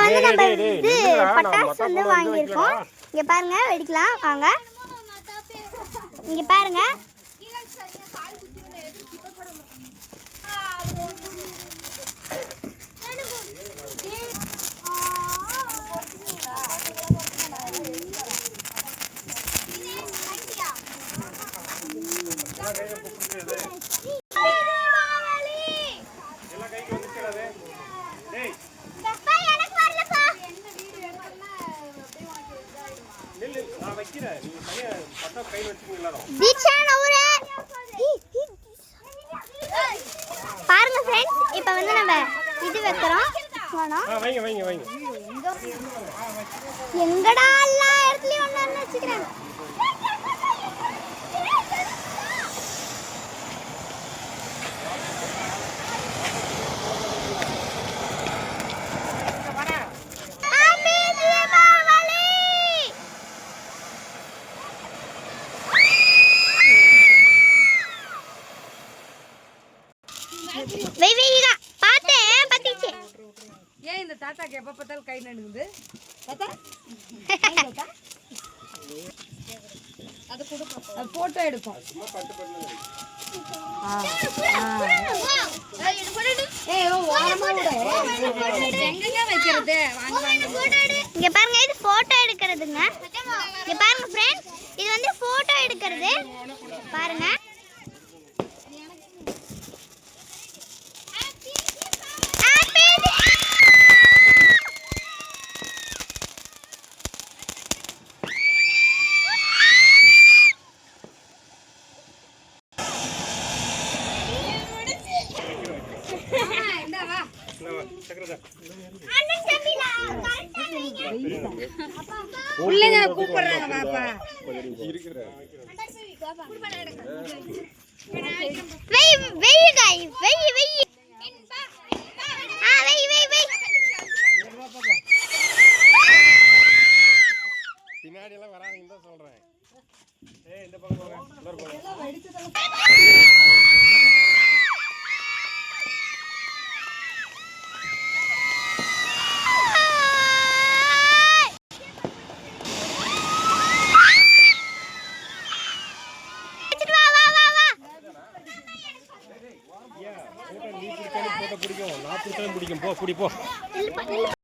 வந்து நம்ம இது பட்டாசு வந்து வாங்கியிருக்கோம். இங்க பாருங்க, வெடிக்கலாம் வாங்க. இங்க பாருங்க, பாருங்க ஃப்ரெண்ட்ஸ், இப்போ வந்து நம்ம இது வைக்கிறோம். எங்கடா எல்லா இடத்துலயும் ஒண்ணு வச்சுக்கிறேன். ஏன் இந்த தாத்தாக்கு எப்ப பார்த்தாலும் கை நடுங்குது? தாத்தா அது கொடுப்போம், போட்டோ எடுப்போம். இங்க பாருங்க, இது போட்டோ எடுக்கிறதுங்க. இங்க பாருங்க ஃப்ரெண்ட்ஸ், இது வந்து போட்டோ எடுக்கிறது. பாருங்க, பிள்ளைங்க கூப்பிடுறாங்க பாப்பா. பின்னாடி எல்லாம் வராதீங்கன்னு தான் சொல்றேன். இந்த பக்கம் பிடிக்கும், நான் பிடிக்கும், போ பிடி போ.